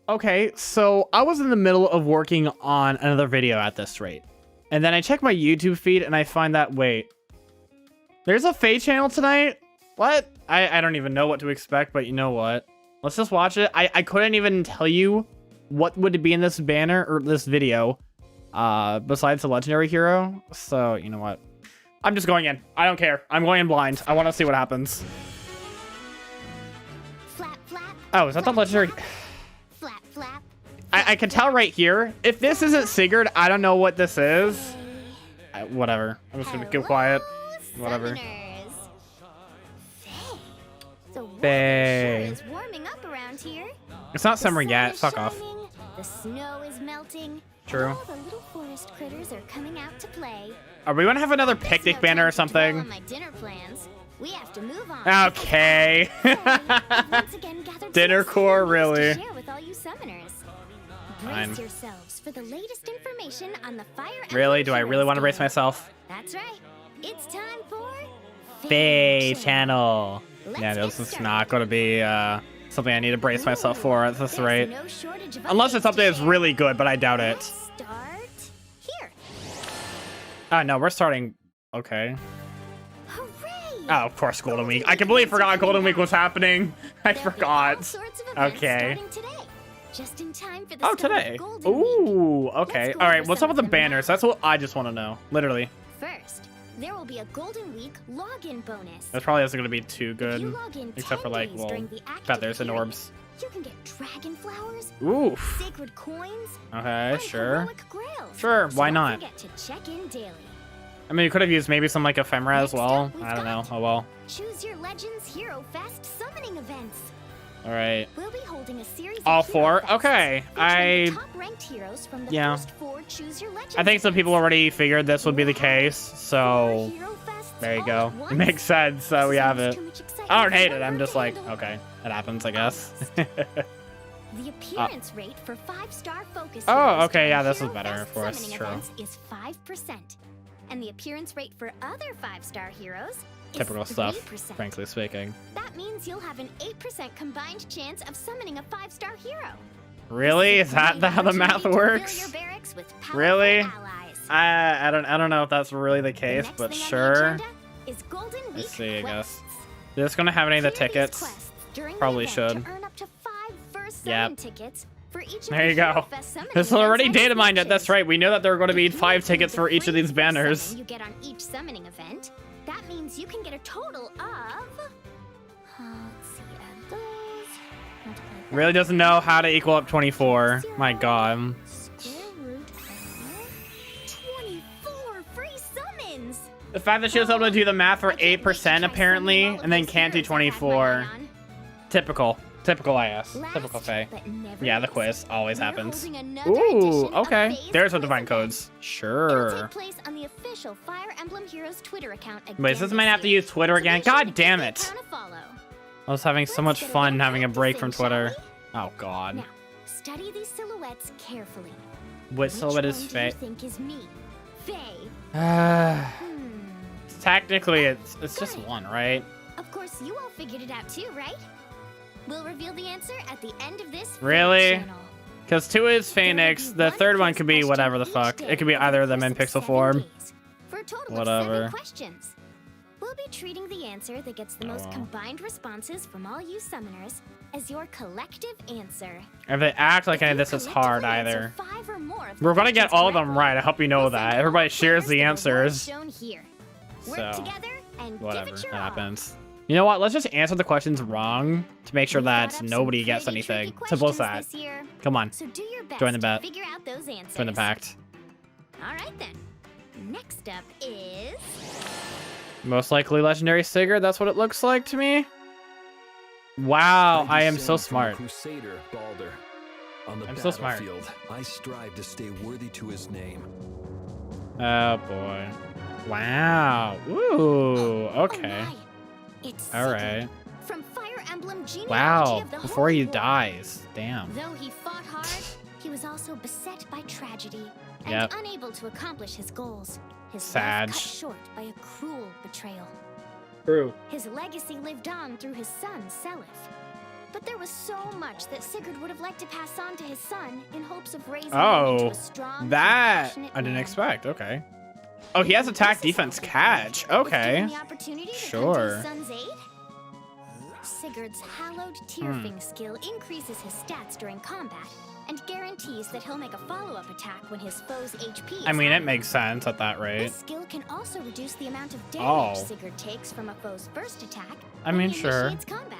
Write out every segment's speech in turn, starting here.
Okay, so I was in the middle of working on another video at this rate. And then I check my YouTube feed and I find that, wait, there's a Faye channel tonight? What? I don't even know what to expect, but you know what? Let's just watch it. I couldn't even tell you what would be in this banner or this video besides the legendary hero. So, you know what? I'm just going in. I don't care. I'm going in blind. I want to see what happens. Flap, flap, Oh, is that the legendary? flap, flap. I can tell right here. If this isn't Sigurd, I don't know what this is. Whatever. I'm just gonna keep quiet. Whatever. Summoners. Faye. The weather Faye. sure is warming up around here. It's not The summer sun yet. is Fuck off. shining, the snow is melting. True. And all the little forest critters are coming out to play. Are we gonna have another There's picnic no banner or time to dwell something? on my dinner plans. We have to move on. Okay. Faye has once again gathered Dinner some core, news to really? share with all you summoners. Fine. Brace yourselves for the latest information on the Fire Emblem Really? Do I really Heroes want to brace game. myself? That's right. It's time for Faye channel. Let's Yeah, get this is started. not gonna be something I need to brace myself for at this There's rate. no shortage of Unless updates it's something to that's share. really good, but I doubt Let's it. start here. No, we're starting. Okay. Hooray! Oh, of course, Golden Week. I completely forgot Golden Week was happening. I There'll be all forgot. sorts of events Okay. starting today. Just in time for the Oh, start of today. Golden Week. Ooh, okay. Let's go All right, over what's some up with of the them banners? now. That's what I just want to know. Literally. First, there will be a Golden Week login bonus. That probably isn't going to be too If good. you log in Except for, 10 like, days well, during the active feathers and period, orbs. You can get dragon flowers, Oof. sacred coins, Okay, and sure. heroic grails. Sure, So why don't not? forget to check in daily. I mean, you could have used maybe some, like, ephemera as Next well. up, we've I don't know. got- Oh, well. Choose your Legends Hero Fest summoning events. All right. We'll be holding a series All of hero four? fests Okay. featuring the top-ranked heroes from the Yeah. first 4 Choose Your Legends I think some people events. already figured this would be the case, so 4 hero fests there you all go. at once. It makes sense, so we This is have almost it. too much excitement I don't for hate one it. I'm word just to like, handle. okay, it happens, I guess. The appearance rate for 5-star focus Oh, heroes okay, yeah, during this is Hero better, Fest of course, summoning true. events is 5%. And the appearance rate for other 5-star heroes is Typical stuff, 3%. frankly speaking. That means you'll have an 8% combined chance of summoning a 5-star hero. Really? Is that how the math works? Really? I don't know if that's really the case, but sure. Let's see, I guess. Is this gonna have any of the tickets? Probably should. Yep. There you go. This is already data mined at this rate. We know that there are going to be 5 tickets for each of these banners. You get on each summoning event. That means you can get a total of. Let's see, add those. Multiply that. Really doesn't know how to equal up 24. My god. Square root of 24 free summons. The fact that she was able to do the math for 8% apparently, and then can't do 24. Typical. Typical IS. Typical Faye. Yeah, the quiz always happens. Ooh, okay. There's what divine codes. It'll Sure. take place on the official Fire Emblem Heroes Twitter account again. Wait, this might have to year. use Twitter So again. be sure to God give damn the it. account a follow. I was having so much Let's get fun it having a break from practicing, Twitter. shall Oh god. Now, study these silhouettes carefully. What silhouette is Which one Faye? do you think is me? Faye. Technically, it's just one, right? Of course, you all figured it out too, right? We'll reveal the answer at the end of this Really? channel. Because 2 is Phoenix, the third one could be whatever the fuck. It could be either of them in pixel form. For a total Whatever. of 7 questions. We'll be treating the answer that gets the most Oh. combined responses from all you summoners as your collective answer. If they act like If any of you this is collectively hard answer either. 5 or more of the We're gonna get questions all of them correctly, right. I hope you know we'll that. send Everybody all shares players the to awards answers. shown here. Work So, together and whatever, give that it your all. happens. You know what? Let's just answer the questions wrong to make sure We've got that up some nobody gets pretty tricky anything. Simple as that. questions this year, Come on. so do your best Join the to bet. figure out those answers. Join the pact. All right then. Next up is Most likely legendary Sigurd. That's what it looks like to me. Wow, I am so smart. Crusader Balder. On the I'm so smart. battlefield, I strive to stay worthy to his name. Oh boy. Wow. Ooh. Okay. Oh my. It's All Sigurd right. from Fire Emblem Genealogy Wow. of the Before Holy he War. dies. Damn. Though he fought hard, he was also beset by tragedy and Yep. unable to accomplish his goals. His Sag. life cut short by a cruel betrayal. True. His legacy lived on through his son, Seliph. But there was so much that Sigurd would have liked to pass on to his son in hopes of raising him into Oh, a strong, that compassionate I didn't man. expect. Okay. Oh, he has attack, defense, catch. Okay. Was given the opportunity to come to Sure. his son's aid? Sigurd's hallowed tearfing skill increases his stats during combat and guarantees that he'll make a follow-up attack when his foe's HP is I mean, it high. makes sense at that rate. This skill can also reduce the amount of Oh. damage Sigurd takes from a foe's first attack I when mean, he sure. initiates combat,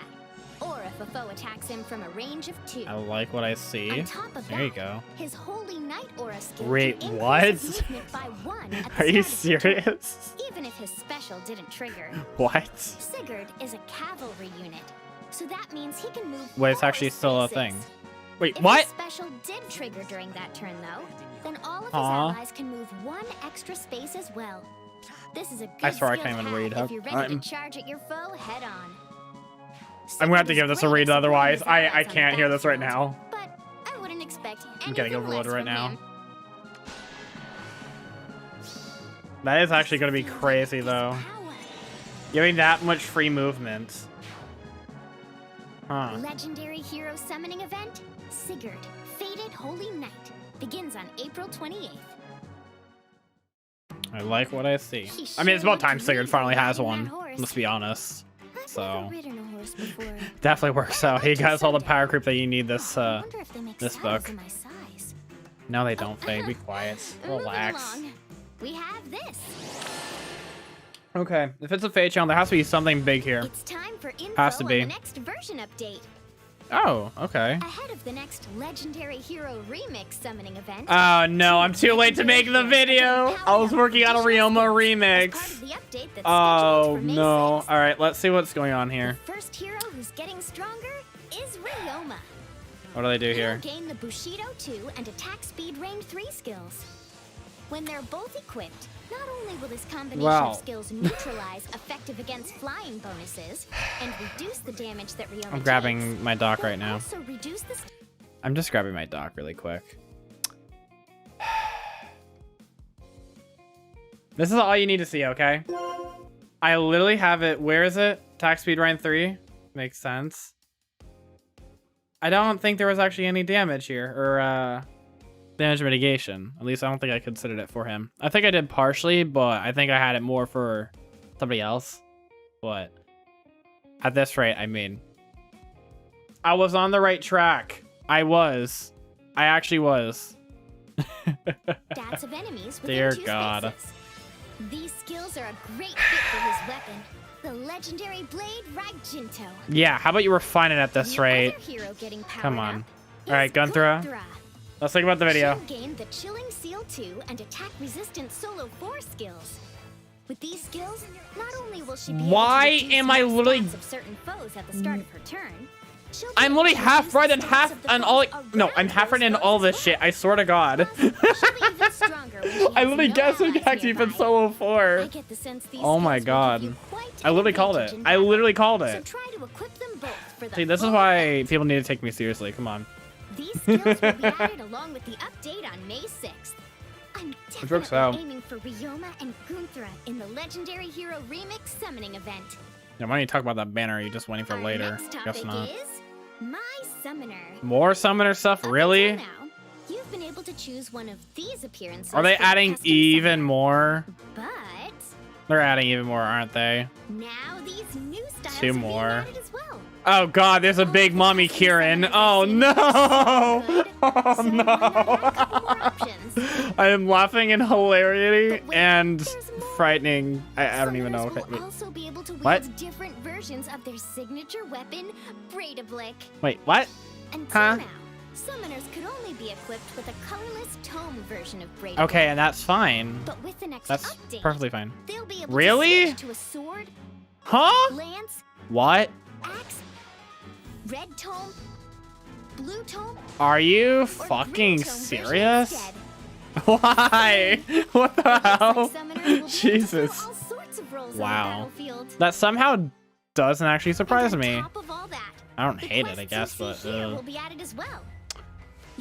or if a foe attacks him from a range of 2. I like what I see. On top of There you that, go. his Holy Knight aura skill Wait, can increase what? his movement by 1 at the Are you start of the turn, serious? even if his special didn't trigger. What? Sigurd is a cavalry unit, so that means he can move. Wait, it's all actually his still a spaces. thing. Wait, If what? his special did trigger during that turn, though, then all of his Aw. allies can move 1 extra space as well. This is a good I swear I skill can't to even have read. if you're ready I'm- to charge at your foe head on. I'm gonna have to give this a read, otherwise I I can't hear this right now. But I wouldn't expect I'm getting anything overloaded less right from now. him. That is actually gonna be Feels like crazy his though. power. Giving that much free movement. Huh. Legendary hero summoning event, Sigurd, Fated Holy Knight, begins on April 28th. I like what I see. He I mean, it's sure about time looked Sigurd great finally has riding one. that horse. Let's be honest. I've So never ridden a horse before. definitely works out. He got all the power creep that you need this I wonder if they make this saddles book. in my size. No, they don't, Faye. Be quiet. Moving Relax. along, we have this. Okay, if it's a Faye channel, there has to be something big here. It's time for info Has to on be. the next version update. Oh, okay. Ahead of the next Legendary Hero Remix summoning event. Oh no, I'm too late to make the video. I was working on a Ryoma remix. Oh no. All right, let's see what's going on here. The first hero who's getting stronger is Ryoma. What do they do He'll here? gain the Bushido 2 and Attack Speed Range 3 skills. When they're both equipped, not only will this combination Wow. of skills neutralize effective against flying bonuses and reduce the damage that Ryoma I'm grabbing takes, my dock they'll right now. also reduce the I'm just grabbing my dock really quick. This is all you need to see, okay? I literally have it. Where is it? Attack speed range 3. Makes sense. I don't think there was actually any damage here, or damage mitigation. At least I don't think I considered it for him. I think I did partially, but I think I had it more for somebody else. But at this rate, I mean, I was on the right track. I actually was. stats of enemies within Dear 2 God. spaces. These skills are a great fit for his weapon, the legendary blade Ragjinto. Yeah, how about you refine it at this The rate? other hero getting powered Come on. up All right, is Gunnthra. Let's think about the video. She'll gain the Chilling Seal 2 and Attack Resistant Solo 4 skills. With these skills, not only will she be able to Why reduce am I the literally- stats of certain foes at the start of her turn, she'll be I'm able literally to half reduce right the and stats half of the and all. foes No, around I'm half right those in all foes this as shit. well. I swear to God. Plus, she'll be even stronger when she I has literally no guessed allies attack defense nearby. solo I 4. get the sense these Oh my skills will God. give you quite I an literally called advantage it. in I battle. literally called So it. try to equip them both for the See, this is full why effect. people need to take me seriously. Come on. These skills will be added along with the update on May 6th. I'm works definitely out. aiming for Ryoma and Gunnthra in the Legendary Hero Remix summoning event. Now, why don't you talk about that banner? Are you just waiting for Our later? next Guess topic not. is My Summoner. More summoner stuff? Up Really? until now, you've been able to choose one of these appearances. Are they for the adding custom even summoner. more? But They're adding even more, aren't they? now these new styles Two are being more. added as well. Oh God, there's a big mommy Kieran. Oh no! Oh no! I am laughing in hilarity and frightening. I don't even know. Summoners Okay, will wait. also be able to wield What? different versions of their signature weapon, Braidablik. Wait, what? Until Huh? now, summoners could only be equipped with a colorless tome version of Braidablik. Okay, and that's fine. But with the next That's update, perfectly fine. they'll be able Really? to switch to a sword, Huh? lance, What? axe, red tome, blue tome, Are you or fucking green tome version serious? instead. Why? What the hell? Summoners will be able to Jesus. fill all sorts of roles on the Wow. battlefield. That somehow doesn't actually surprise And on me. top of all that, I don't the hate it, I quests guess, you but see here will be added as well.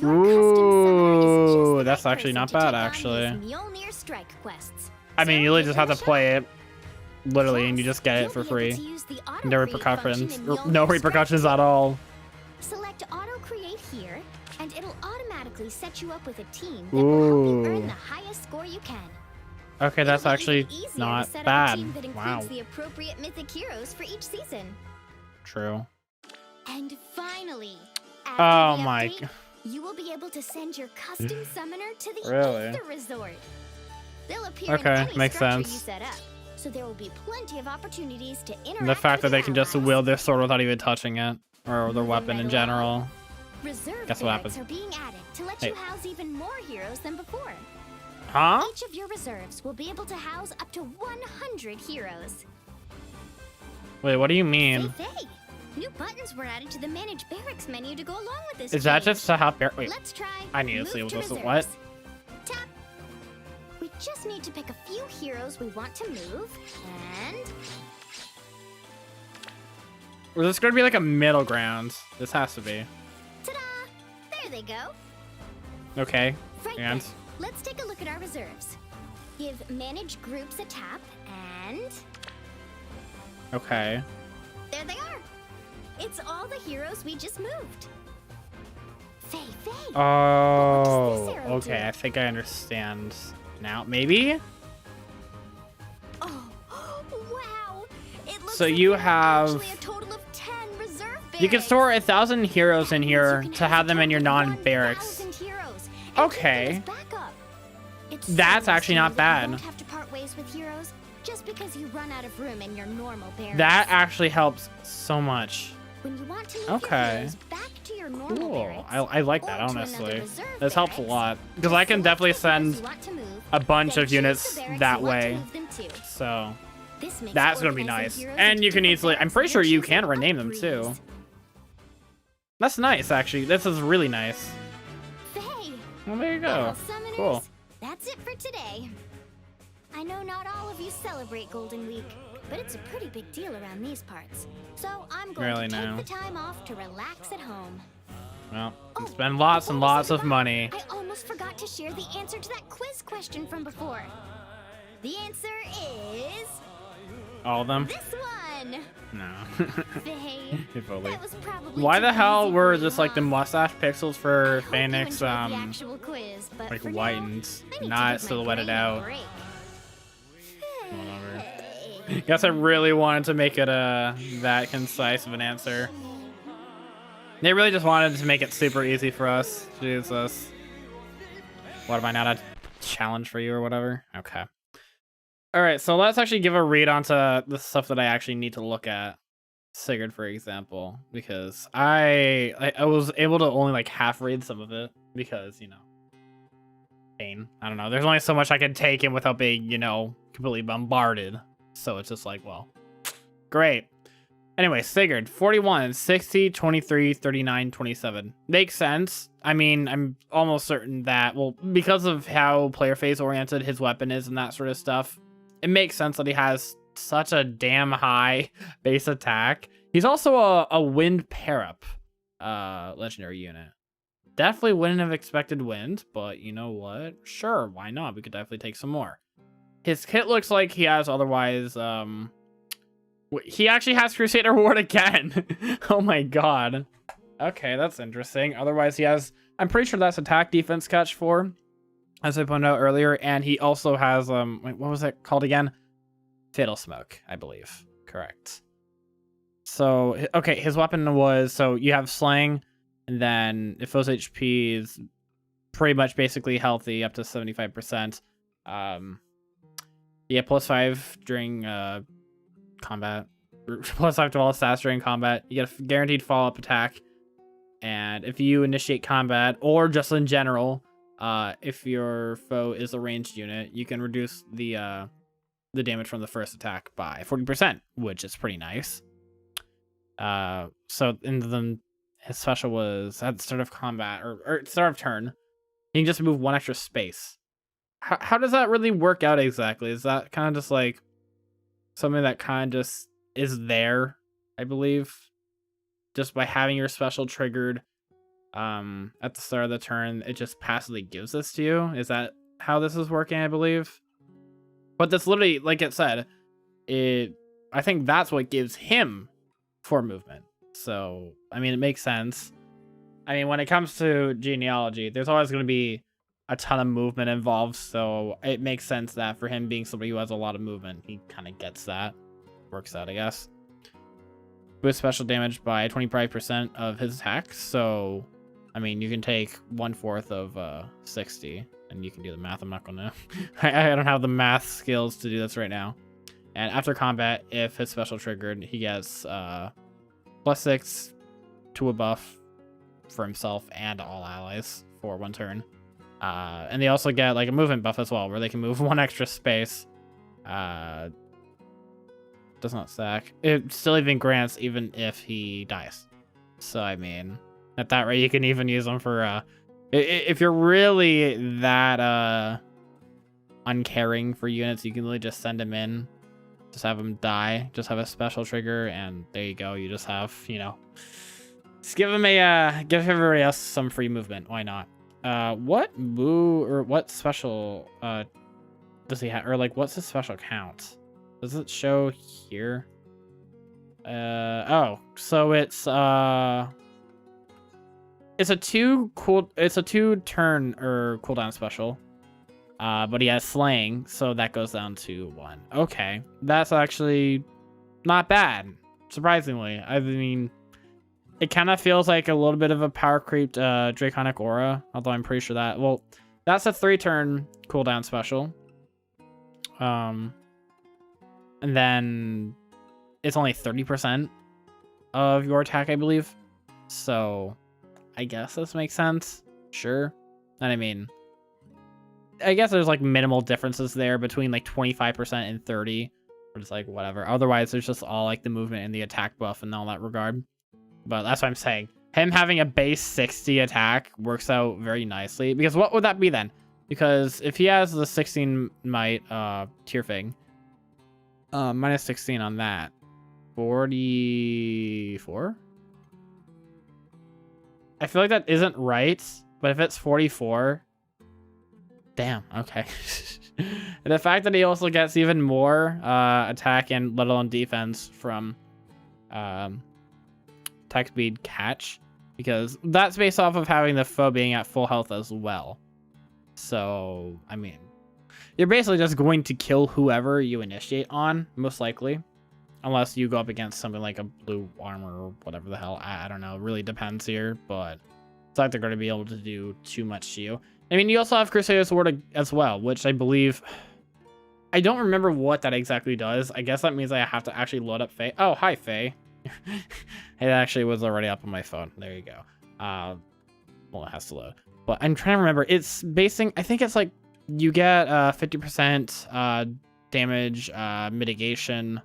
Ooh, that's actually not bad, actually. Mjolnir strike quests. I mean, So you really give just them have to a play shot. it, literally, and you Plus, just get it you'll for be able free. to use the No auto-create repercussions. function in No Mjolnir repercussions strike. at all. Select Auto Create here, and it'll automatically set you up with a team that will help you earn the highest score you can. Okay, that's It'll be actually even easier to not set up a bad. team that includes Wow. the appropriate mythic heroes for each season. True. And finally, Oh after the my update, you will be able to send your custom summoner to the Really? Ether Resort. They'll appear Okay, in any makes structure you sense. set up, so there will be plenty of opportunities to interact And the fact that with they your can just allies. wield their sword without even touching it, or their Moving weapon right in along. general. Reserve Guess what barracks happens? are being added to let Hey. you house even more heroes than before. Huh? Each of your reserves will be able to house up to 100 heroes. Wait, what do you mean? Hey, new buttons were added to the Manage Barracks menu to go along with this Is that change. just to help? Wait, Let's try I need to move see what to this is. reserves. What? Tap. We just need to pick a few heroes we want to move, and Or is this going to be like a middle ground? This has to be. ta-da! There they go. Okay. Right And? then, let's take a look at our reserves. Give Manage Groups a tap, and Okay. there they are. It's all the heroes we just moved. Faye, Oh, this arrow okay. do? I think I understand now. Maybe? Oh, wow! It looks So like you there are have- actually a total of 10 reserve You can barracks. store 1,000 heroes in That means here you can to house have a them in your total of non-barracks. 1,000 heroes, and Okay. keep them as backup. It's so That's nice actually to know not that you bad. won't have to part ways with heroes just because you run out of room in your normal barracks. That actually helps so much. When you want to move Okay. your heroes back to your normal Cool. barracks, I like that, or to another honestly. reserve This helps a barracks, lot. Because just I can select definitely the heroes send you want to move, a bunch then of choose units the barracks that you want to way. move them to. So This makes that's going to be organizing nice. heroes And into you can different easily, I'm barracks pretty you're sure you choosing can a rename them breeze. too. That's nice, actually. This is really nice. Faye, Well, there you well, go. summoners, Cool. that's it for today. I know not all of you celebrate Golden Week, but it's a pretty big deal around these parts. So I'm going Really to take now. the time off to relax at home. Well, you Oh, spend lots and before we lots say of goodbye, money. I almost forgot to share the answer to that quiz question from before. The answer is All of them? this one. No. Faye, If only. that was probably Why too the hell easy were for you, just like the huh? mustache pixels I for hope you Phoenix enjoyed the actual quiz, but like for now, whitened, I need not to give my silhouetted brain a out? break. Whatever. Hey. Guess I really wanted to make it that concise of an answer. They really just wanted to make it super easy for us. Jesus. What, am I not a challenge for you or whatever? Okay. Alright, so let's actually give a read onto the stuff that I actually need to look at. Sigurd, for example, because I was able to only like half read some of it because, you know, pain. I don't know. There's only so much I can take in without being, you know, completely bombarded. So it's just like, well, great. Anyway, Sigurd, 41, 60, 23, 39, 27. Makes sense. I mean, I'm almost certain that, well, because of how player phase oriented his weapon is and that sort of stuff, it makes sense that he has such a damn high base attack. He's also a wind pair-up legendary unit. Definitely wouldn't have expected wind, but you know what? Sure, why not? We could definitely take some more. His kit looks like he has otherwise, he actually has Crusader Ward again. Oh my god. Okay, that's interesting. Otherwise he has, I'm pretty sure that's attack defense catch 4, as I pointed out earlier, and he also has, wait, what was that called again? Fatal Smoke, I believe. Correct. So, okay, his weapon was, so you have Slang, and then if foe's HP is pretty much basically healthy up to 75%. Yeah, +5 during combat. +5 to all stats during combat. You get a guaranteed follow-up attack. And if you initiate combat, or just in general, if your foe is a ranged unit, you can reduce the damage from the first attack by 40%, which is pretty nice. So and then his special was at the start of combat or start of turn, you can just move one extra space. How does that really work out exactly? Is that kind of just like something that kind of just is there, I believe, just by having your special triggered at the start of the turn, it just passively gives this to you? Is that how this is working, I believe? But this literally, like it said, I think that's what gives him 4 movement. So, I mean, it makes sense. I mean, when it comes to genealogy, there's always going to be a ton of movement involved, so it makes sense that for him being somebody who has a lot of movement, he kind of gets that. Works out, I guess. Boost special damage by 25% of his attacks, so, I mean, you can take 1/4 of 60, and you can do the math. I'm not going to... I don't have the math skills to do this right now. And after combat, if his special triggered, he gets +6 to a buff for himself and all allies for 1 turn. And they also get like a movement buff as well, where they can move 1 extra space. Does not stack. It still even grants even if he dies. So I mean, at that rate, you can even use them for if you're really that uncaring for units, you can really just send him in, just have him die, just have a special trigger, and there you go. You just have, you know, just give him a give everybody else some free movement. Why not? What move or what special does he have, or like what's his special count? Does it show here? Oh, so it's a 2 turn or cooldown special. But he has slaying, so that goes down to 1. Okay, that's actually not bad, surprisingly. I mean, it kind of feels like a little bit of a power creeped Draconic Aura, although I'm pretty sure that, well, that's a 3-turn cooldown special. And then it's only 30% of your attack, I believe. So I guess this makes sense. Sure. And I mean, I guess there's like minimal differences there between like 25% and 30, or just like whatever. Otherwise, there's just all like the movement and the attack buff and all that regard. But that's what I'm saying. Him having a base 60 attack works out very nicely, because what would that be then? Because if he has the 16 might tier thing, minus 16 on that, 44. I feel like that isn't right, but if it's 44. Damn, okay. The fact that he also gets even more attack and let alone defense from attack speed catch, because that's based off of having the foe being at full health as well. So, I mean, you're basically just going to kill whoever you initiate on, most likely. Unless you go up against something like a blue armor or whatever the hell. I don't know. It really depends here, but it's like they're going to be able to do too much to you. I mean, you also have Crusader's Sword as well, which I believe... I don't remember what that exactly does. I guess that means I have to actually load up Faye. Oh, hi, Faye. It actually was already up on my phone. There you go. Well, it has to load. But I'm trying to remember. It's basing... I think it's like you get 50% damage mitigation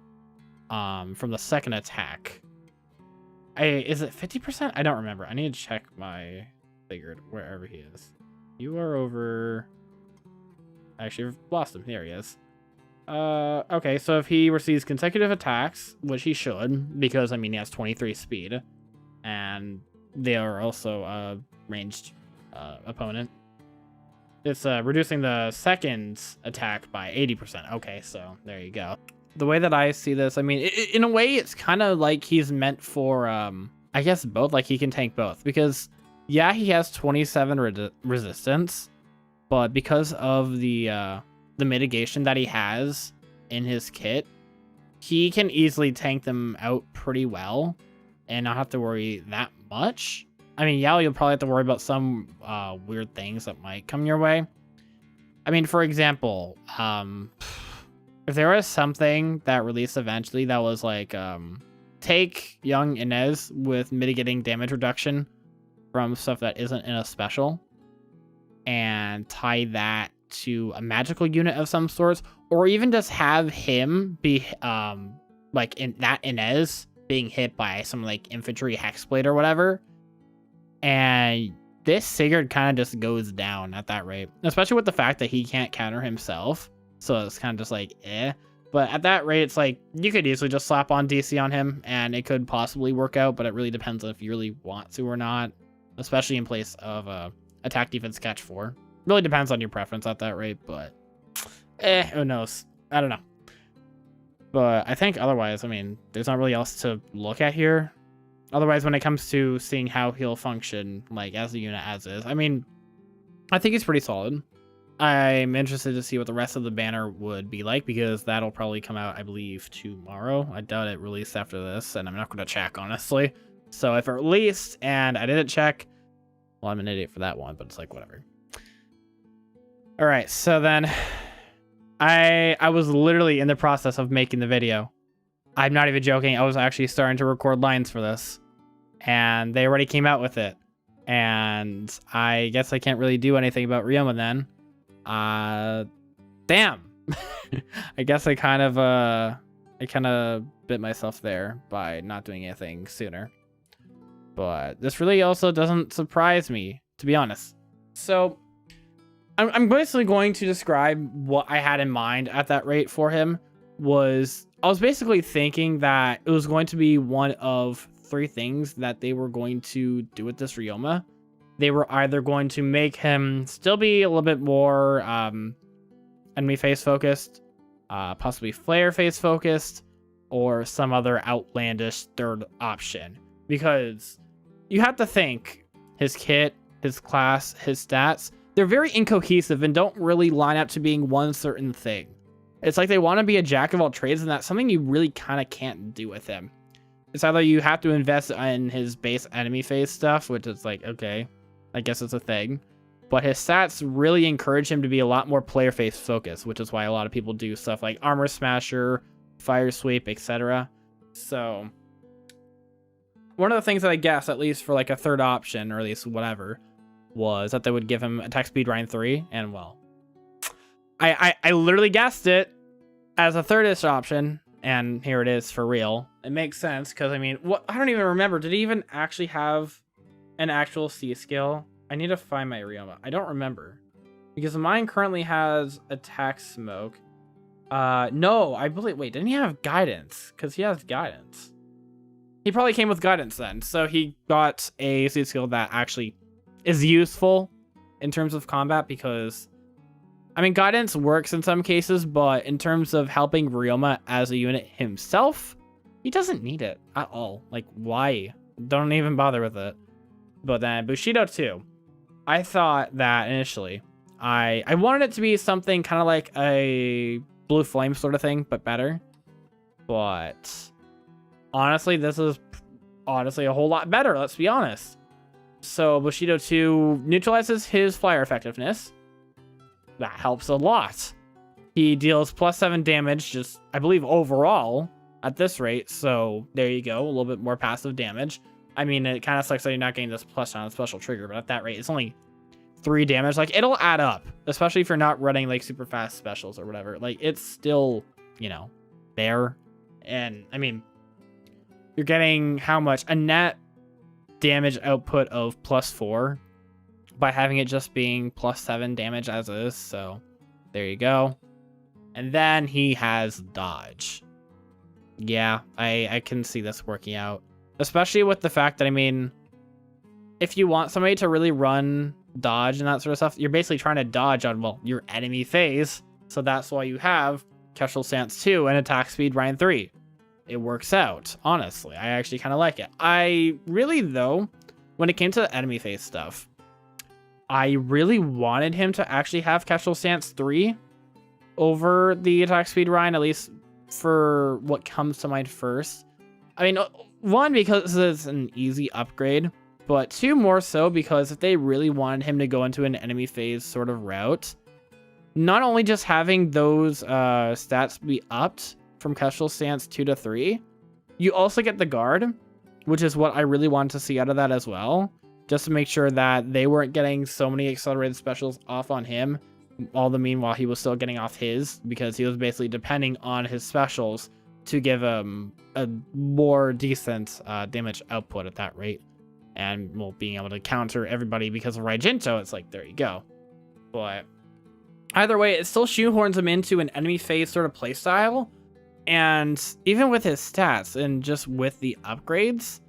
from the second attack. Is it 50%? I don't remember. I need to check my Sigurd wherever he is. You are over... Actually, I've lost him. There he is. Okay, so if he receives consecutive attacks, which he should, because, I mean, he has 23 speed, and they are also a ranged opponent, it's reducing the second attack by 80%. Okay, so there you go. The way that I see this, I mean, in a way, it's kind of like he's meant for, I guess, both. Like, he can tank both, because, yeah, he has 27 resistance, but because of the mitigation that he has in his kit, he can easily tank them out pretty well and not have to worry that much. I mean, yeah, you'll probably have to worry about some weird things that might come your way. I mean, for example, if there was something that released eventually that was like, take young Inez with mitigating damage reduction from stuff that isn't in a special and tie that to a magical unit of some sorts, or even just have him be like in that Inez being hit by some like infantry hexblade or whatever, and this Sigurd kind of just goes down at that rate, especially with the fact that he can't counter himself, so it's kind of just like but at that rate, it's like you could easily just slap on DC on him and it could possibly work out, but it really depends on if you really want to or not, especially in place of attack defense catch 4. Really depends on your preference at that rate, but who knows? I don't know. But I think otherwise, I mean, there's not really else to look at here. Otherwise, when it comes to seeing how he'll function, like, as a unit as is, I mean, I think he's pretty solid. I'm interested to see what the rest of the banner would be like, because that'll probably come out, I believe, tomorrow. I doubt it released after this, and I'm not going to check, honestly. So if it released and I didn't check, well, I'm an idiot for that one, but it's like, whatever. All right, so then I was literally in the process of making the video. I'm not even joking. I was actually starting to record lines for this, and they already came out with it. And I guess I can't really do anything about Ryoma then. Damn. I guess I kind of bit myself there by not doing anything sooner. But this really also doesn't surprise me, to be honest. So I'm basically going to describe what I had in mind at that rate for him. I was basically thinking that it was going to be one of 3 things that they were going to do with this Ryoma. They were either going to make him still be a little bit more enemy face focused, possibly flare face focused, or some other outlandish third option. Because you have to think, his kit, his class, his stats, they're very incohesive and don't really line up to being one certain thing. It's like they want to be a jack of all trades, and that's something you really kind of can't do with him. It's either you have to invest in his base enemy phase stuff, which is like, okay, I guess it's a thing. But his stats really encourage him to be a lot more player face focused, which is why a lot of people do stuff like Armor Smasher, Fire Sweep, etc. So one of the things that I guess, at least for like a third option, or at least whatever, was that they would give him attack speed Ryan 3, and well, I literally guessed it as a thirdish option, and here it is for real. It makes sense, because I mean, what, I don't even remember. Did he even actually have an actual C skill? I need to find my Ryoma. I don't remember, because mine currently has attack smoke. No, I believe, wait, didn't he have guidance? Because he has guidance. He probably came with guidance then, so he got a C skill that actually is useful in terms of combat, because I mean, guidance works in some cases, but in terms of helping Ryoma as a unit himself, he doesn't need it at all. Like, why? Don't even bother with it. But then Bushido 2, I thought that initially, I wanted it to be something kind of like a Blue Flame sort of thing, but better. But honestly, this is honestly a whole lot better, let's be honest. So Bushido 2 neutralizes his flyer effectiveness. That helps a lot. He deals +7 damage, just, I believe, overall at this rate. So there you go, a little bit more passive damage. I mean, it kind of sucks that you're not getting this plus on a special trigger, but at that rate, it's only 3 damage. Like, it'll add up, especially if you're not running like super fast specials or whatever. Like, it's still, you know, there. And I mean, you're getting how much? A net damage output of +4 by having it just being +7 damage as is. So there you go. And then he has dodge. Yeah, I can see this working out, especially with the fact that, I mean, if you want somebody to really run dodge and that sort of stuff, you're basically trying to dodge on, well, your enemy phase. So that's why you have Kestrel Stance 2 and attack speed Ryan 3. It works out, honestly. I actually kind of like it. I really, though, when it came to the enemy phase stuff, I really wanted him to actually have Kestrel Stance 3 over the attack speed Ryan, at least for what comes to mind first. I mean, 1, because it's an easy upgrade, but 2, more so because if they really wanted him to go into an enemy phase sort of route, not only just having those stats be upped from Kestrel Stance 2 to 3, you also get the guard, which is what I really wanted to see out of that as well, just to make sure that they weren't getting so many accelerated specials off on him, all the meanwhile he was still getting off his, because he was basically depending on his specials to give him a more decent damage output at that rate. And, well, being able to counter everybody because of Raijinto, it's like, there you go. But either way, it still shoehorns him into an enemy phase sort of playstyle. And even with his stats and just with the upgrades,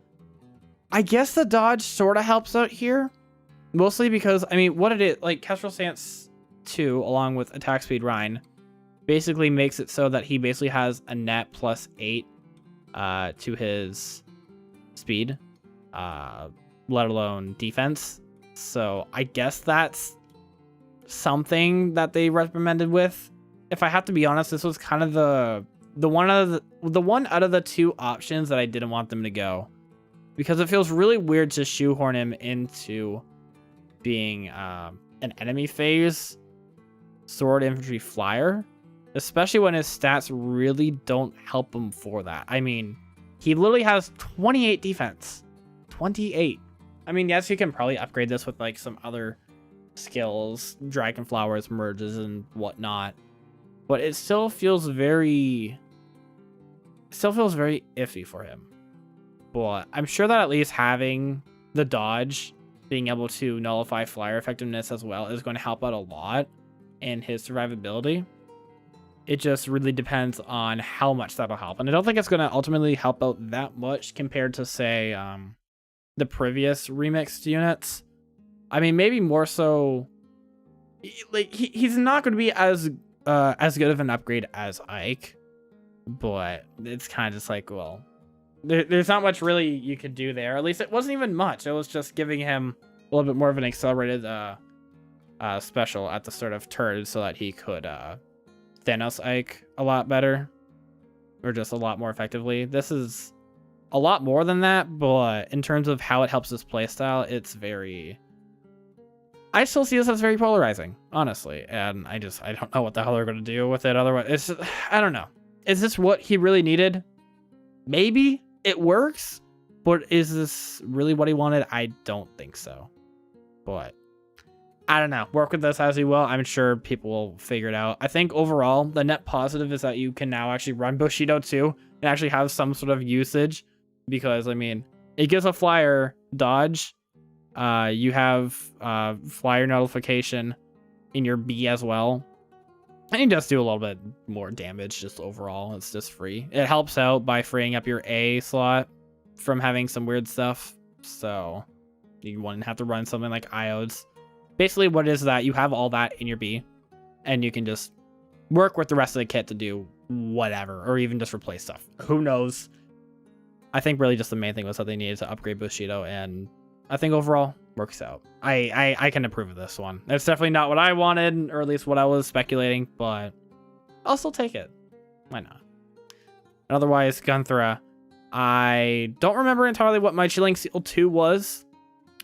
I guess the dodge sort of helps out here. Mostly because, I mean, what it is, like, Kestrel Stance 2, along with attack speed Ryan, basically makes it so that he basically has a net +8 to his speed. let alone defense. So I guess that's something that they recommended with. If I have to be honest, this was kind of the one out of the two options that I didn't want them to go, because it feels really weird to shoehorn him into being an enemy phase sword infantry flyer, especially when his stats really don't help him for that. I mean, he literally has 28 defense. 28. I mean, yes, you can probably upgrade this with like some other skills, dragon flowers, merges, and whatnot, but it still feels very iffy for him. But I'm sure that at least having the dodge, being able to nullify flyer effectiveness as well, is going to help out a lot in his survivability. It just really depends on how much that'll help, and I don't think it's going to ultimately help out that much compared to, say, the previous remixed units. I mean, maybe more so. Like he's not going to be as good of an upgrade as Ike, but it's kind of just like, well, there's not much really you could do there. At least it wasn't even much. It was just giving him a little bit more of an accelerated special at the start of turns so that he could Thanos Ike a lot better, or just a lot more effectively. This is a lot more than that, but in terms of how it helps his playstyle, it's very... I still see this as very polarizing, honestly, and I don't know what the hell they're going to do with it otherwise. It's just, I don't know. Is this what he really needed? Maybe it works, but is this really what he wanted? I don't think so. But I don't know. Work with this as you will. I'm sure people will figure it out. I think overall, the net positive is that you can now actually run Bushido too and actually have some sort of usage, because, I mean, it gives a flyer dodge. You have flyer notification in your B as well. And you just do a little bit more damage just overall. It's just free. It helps out by freeing up your A slot from having some weird stuff. So you wouldn't have to run something like Iodes. Basically what it is that you have all that in your B, and you can just work with the rest of the kit to do whatever, or even just replace stuff. Who knows? I think really just the main thing was that they needed to upgrade Bushido, and I think overall works out. I can approve of this one. It's definitely not what I wanted, or at least what I was speculating, but I'll still take it. Why not? And otherwise, Gunnthra, I don't remember entirely what my Chilling Seal 2 was.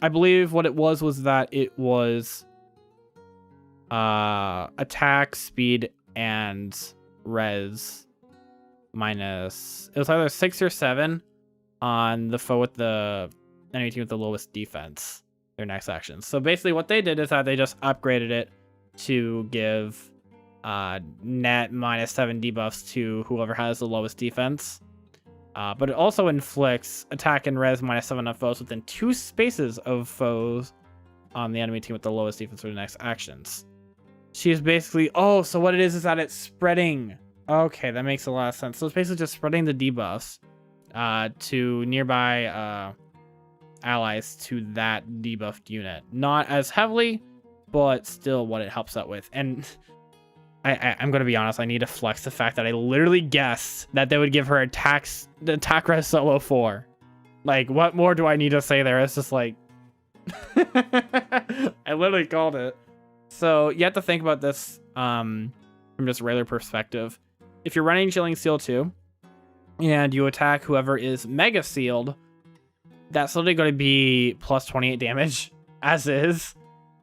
I believe what it was that it was attack, speed, and res minus... It was either 6 or 7 on the foe with the enemy team with the lowest defense, their next action. So basically what they did is that they just upgraded it to give net minus 7 debuffs to whoever has the lowest defense. But it also inflicts attack and res minus 7 on foes within 2 spaces of foes on the enemy team with the lowest defense for the next actions. She's basically... Oh, so what it is that it's spreading. Okay, that makes a lot of sense. So it's basically just spreading the debuffs to nearby allies to that debuffed unit. Not as heavily, but still what it helps out with. And I'm going to be honest, I need to flex the fact that I literally guessed that they would give her attack res solo 4. Like, what more do I need to say there? It's just like... I literally called it. So you have to think about this from just a regular perspective. If you're running Chilling Seal 2 and you attack whoever is Mega Sealed, that's literally going to be plus 28 damage as is.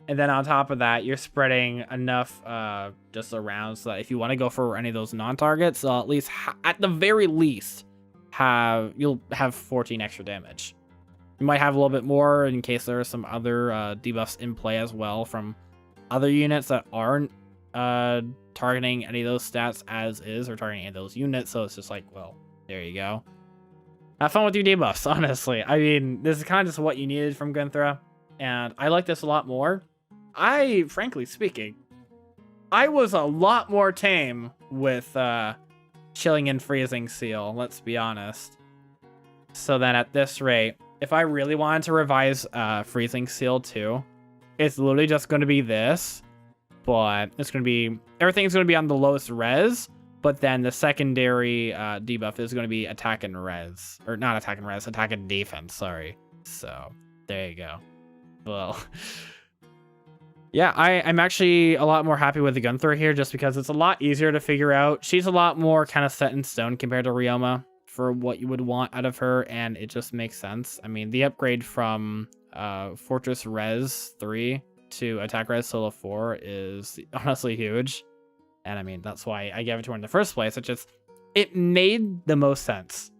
And then on top of that, you're spreading enough just around so that if you want to go for any of those non-targets, at least at the very least you'll have 14 extra damage. You might have a little bit more in case there are some other debuffs in play as well from other units that aren't targeting any of those stats as is, or targeting any of those units. So it's just like, well, there you go. Have fun with your debuffs, honestly. I mean, this is kind of just what you needed from Gunnthra, and I like this a lot more. Frankly speaking, I was a lot more tame with Chilling and Freezing Seal, let's be honest. So then at this rate, if I really wanted to revise Freezing Seal 2, it's literally just going to be this, but it's going to be... Everything's going to be on the lowest res, but then the secondary debuff is going to be attack and res. Or not attack and res, attack and defense, sorry. So there you go. Well, yeah, I'm actually a lot more happy with the Gunnthra here just because it's a lot easier to figure out. She's a lot more kind of set in stone compared to Ryoma for what you would want out of her, and it just makes sense. I mean, the upgrade from Fortress Res 3 to Attack Res Solo 4 is honestly huge. And I mean, that's why I gave it to her in the first place. It made the most sense.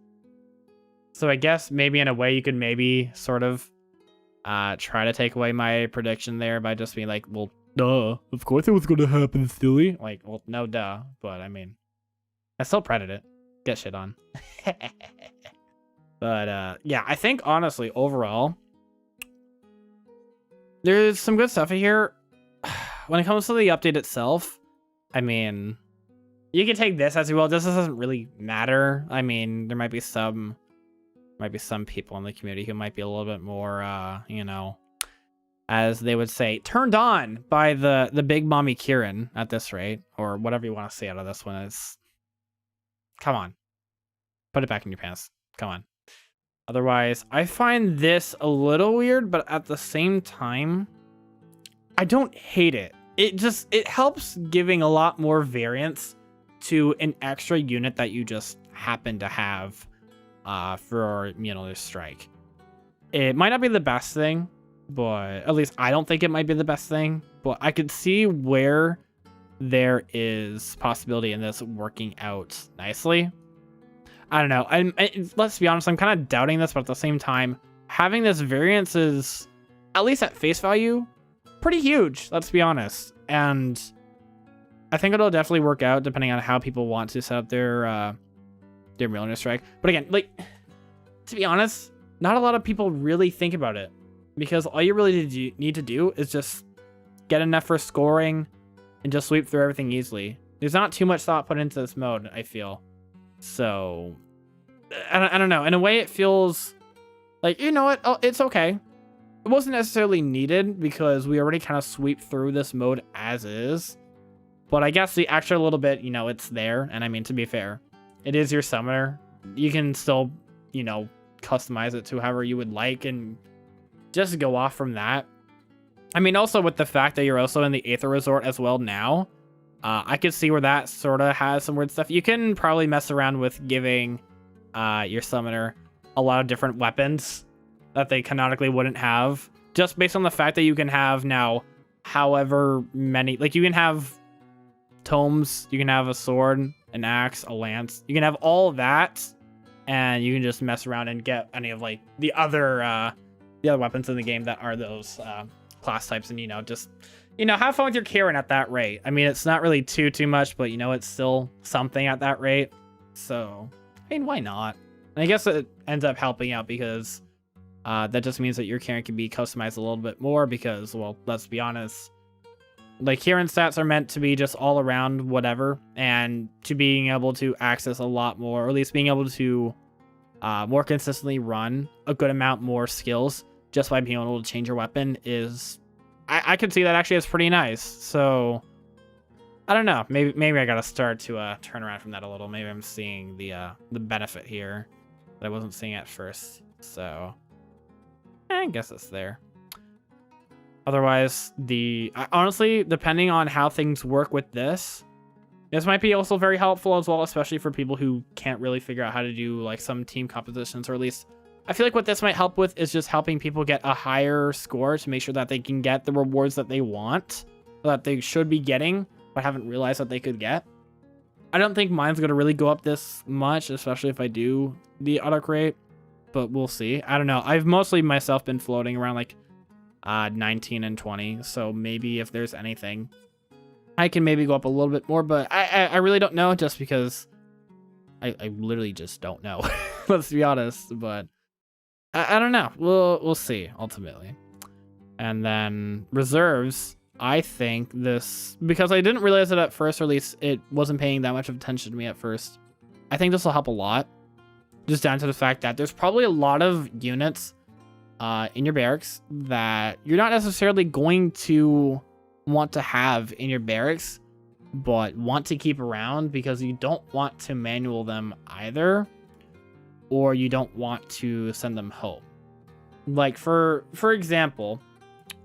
So I guess maybe in a way you could maybe sort of try to take away my prediction there by just being like, well, duh, of course it was going to happen, silly. Like, well, no, duh. But I mean, I still predded it. Get shit on. But yeah, I think honestly, overall, there's some good stuff in here. When it comes to the update itself, I mean, you can take this as well. This doesn't really matter. I mean, there might be some people in the community who might be a little bit more, you know, as they would say, turned on by the big mommy Kieran at this rate, or whatever you want to say out of this one. Is, come on, put it back in your pants. Come on. Otherwise, I find this a little weird, but at the same time, I don't hate it. It helps giving a lot more variance to an extra unit that you just happen to have for, you know, this strike. It might not be the best thing, but at least I don't think it might be the best thing, but I could see where there is possibility in this working out nicely. I don't know. Let's be honest, I'm kind of doubting this, but at the same time, having this variance is, at least at face value, pretty huge, let's be honest. And I think it'll definitely work out depending on how people want to set up their millionaire strike. But again, like, to be honest, not a lot of people really think about it, because all you really need to do is just get enough for scoring and just sweep through everything easily. There's not too much thought put into this mode, I feel. So I don't know. In a way, it feels like, you know what? Oh, it's okay. It wasn't necessarily needed because we already kind of sweep through this mode as is. But I guess the extra little bit, you know, it's there. And I mean, to be fair, it is your summoner. You can still, you know, customize it to however you would like and just go off from that. I mean, also with the fact that you're also in the Aether Resort as well now, I could see where that sort of has some weird stuff. You can probably mess around with giving your summoner a lot of different weapons that they canonically wouldn't have, just based on the fact that you can have now however many, like you can have tomes, you can have a sword, an axe, a lance, you can have all of that, and you can just mess around and get any of like the other weapons in the game that are those class types, and, you know, just, you know, have fun with your Kieran at that rate. I mean, it's not really too much, but, you know, it's still something at that rate. So, I mean, why not? And I guess it ends up helping out because that just means that your Kieran can be customized a little bit more because, well, let's be honest, like, Kieran stats are meant to be just all around whatever, and to being able to access a lot more, or at least being able to more consistently run a good amount more skills just by being able to change your weapon is, I could see that actually is pretty nice. So I don't know, maybe I gotta start to turn around from that a little. Maybe I'm seeing the benefit here that I wasn't seeing at first. So I guess it's there. Otherwise, honestly, depending on how things work with this might be also very helpful as well, especially for people who can't really figure out how to do like some team compositions, or at least I feel like what this might help with is just helping people get a higher score to make sure that they can get the rewards that they want, or that they should be getting, but haven't realized that they could get. I don't think mine's going to really go up this much, especially if I do the autocrate, but we'll see. I don't know. I've mostly myself been floating around like 19 and 20, so maybe if there's anything, I can maybe go up a little bit more, but I really don't know, just because I literally just don't know. Let's be honest, but I don't know. We'll see ultimately. And then reserves, I think this, because I didn't realize it at first, or at least it wasn't paying that much of attention to me at first, I think this will help a lot, just down to the fact that there's probably a lot of units in your barracks that you're not necessarily going to want to have in your barracks, but want to keep around because you don't want to manual them either, or you don't want to send them home. Like for example,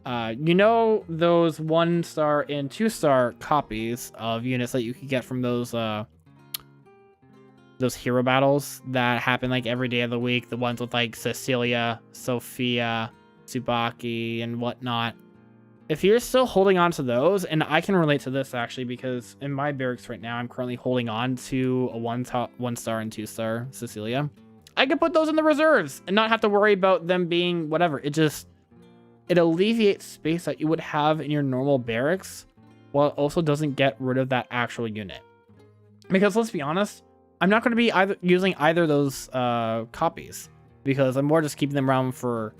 you know those 1-star and 2-star copies of units that you could get from those hero battles that happen like every day of the week, the ones with like Cecilia, Sophia, Tsubaki, and whatnot. If you're still holding on to those, and I can relate to this actually, because in my barracks right now, I'm currently holding on to a 1-star and 2-star Cecilia. I could put those in the reserves and not have to worry about them being whatever. It alleviates space that you would have in your normal barracks, while it also doesn't get rid of that actual unit. Because let's be honest, I'm not going to be using either of those copies, because I'm more just keeping them around for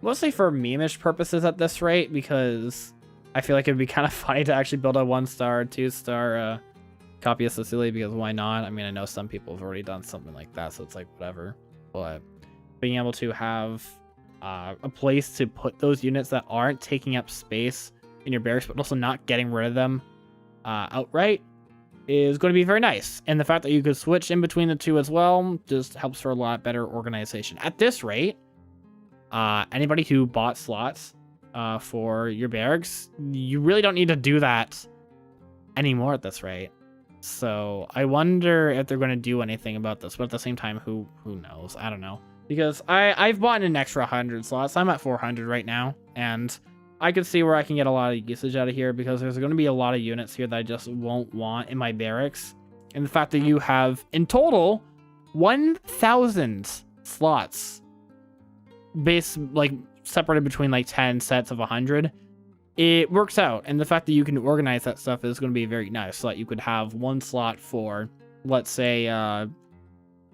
mostly for meme-ish purposes at this rate, because I feel like it'd be kind of funny to actually build a 1-star, 2-star copy of Cecilia, because why not? I mean, I know some people have already done something like that, so it's like whatever. But being able to have a place to put those units that aren't taking up space in your barracks, but also not getting rid of them outright, is going to be very nice. And the fact that you could switch in between the two as well just helps for a lot better organization. At this rate, anybody who bought slots for your barracks, you really don't need to do that anymore at this rate. So I wonder if they're going to do anything about this, but at the same time, who knows? I don't know. Because I've bought an extra 100 slots. I'm at 400 right now, and I could see where I can get a lot of usage out of here, because there's going to be a lot of units here that I just won't want in my barracks. And the fact that you have, in total, 1,000 slots like separated between like 10 sets of 100, it works out. And the fact that you can organize that stuff is going to be very nice, so that you could have one slot for, let's say,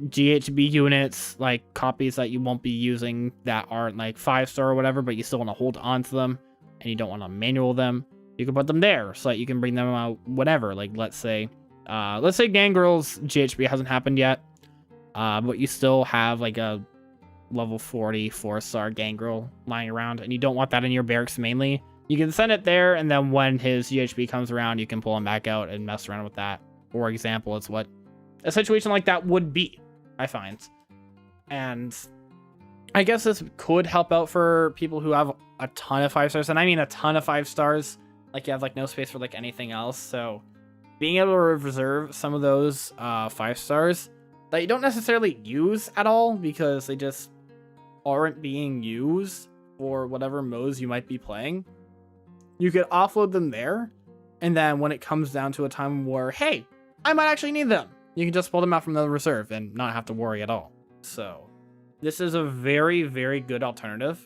GHB units, like copies that you won't be using that aren't like 5-star or whatever, but you still want to hold on to them and you don't want to manual them. You can put them there so that you can bring them out whenever. Like let's say Gangrel's GHB hasn't happened yet, but you still have like a level 40 4-star Gangrel lying around, and you don't want that in your barracks mainly. You can send it there, and then when his GHB comes around, you can pull him back out and mess around with that. For example, it's what a situation like that would be, I find. And I guess this could help out for people who have a ton of 5-stars, and I mean a ton of 5-stars. Like you have like no space for like anything else. So being able to reserve some of those 5-stars that you don't necessarily use at all, because they just aren't being used for whatever modes you might be playing, you could offload them there, and then when it comes down to a time where, hey, I might actually need them, you can just pull them out from the reserve and not have to worry at all. So this is a very, very good alternative.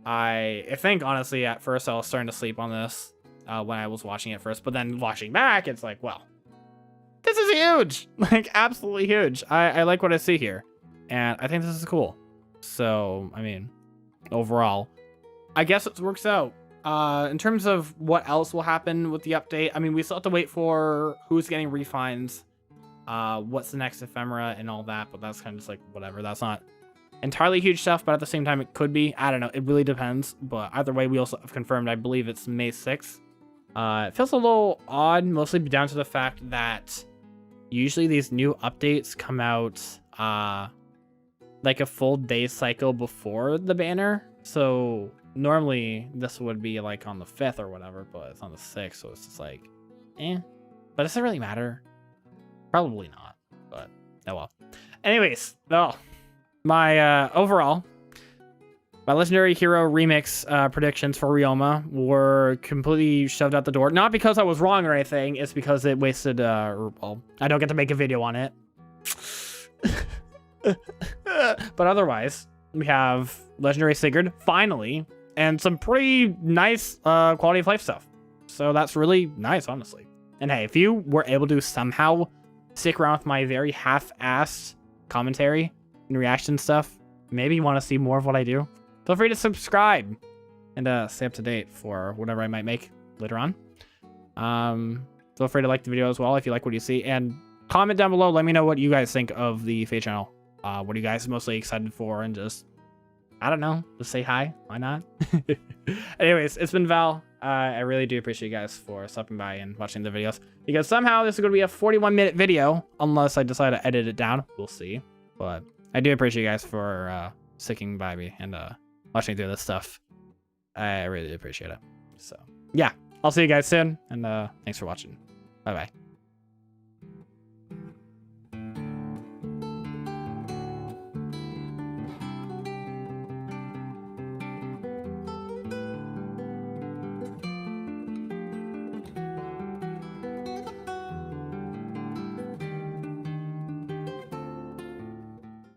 I think, honestly, at first I was starting to sleep on this when I was watching it first, but then watching back, it's like, well, this is huge, like absolutely huge. I like what I see here, and I think this is cool. So, I mean, overall, I guess it works out. In terms of what else will happen with the update, I mean, we still have to wait for who's getting refines, what's the next ephemera and all that, but that's kind of just like whatever. That's not entirely huge stuff, but at the same time, it could be. I don't know. It really depends. But either way, we also have confirmed, I believe it's May 6th. It feels a little odd, mostly down to the fact that usually these new updates come out like a full day cycle before the banner. So normally this would be like on the 5th or whatever, but it's on the 6th, so it's just like, But does it really matter? Probably not, but oh well. Anyways, my overall, my Legendary Hero Remix predictions for Ryoma were completely shoved out the door. Not because I was wrong or anything, it's because it wasted, well, I don't get to make a video on it. But otherwise, we have Legendary Sigurd, finally, and some pretty nice quality of life stuff. So that's really nice, honestly. And hey, if you were able to somehow stick around with my very half-assed commentary and reaction stuff, maybe you want to see more of what I do, feel free to subscribe and stay up to date for whatever I might make later on. Feel free to like the video as well if you like what you see, and comment down below. Let me know what you guys think of the Fate channel. What are you guys mostly excited for? And just, I don't know, just say hi. Why not? Anyways, it's been Val. I really do appreciate you guys for stopping by and watching the videos, because somehow this is going to be a 41-minute video unless I decide to edit it down. We'll see. But I do appreciate you guys for sticking by me and watching through this stuff. I really appreciate it. So yeah, I'll see you guys soon, and thanks for watching. Bye bye.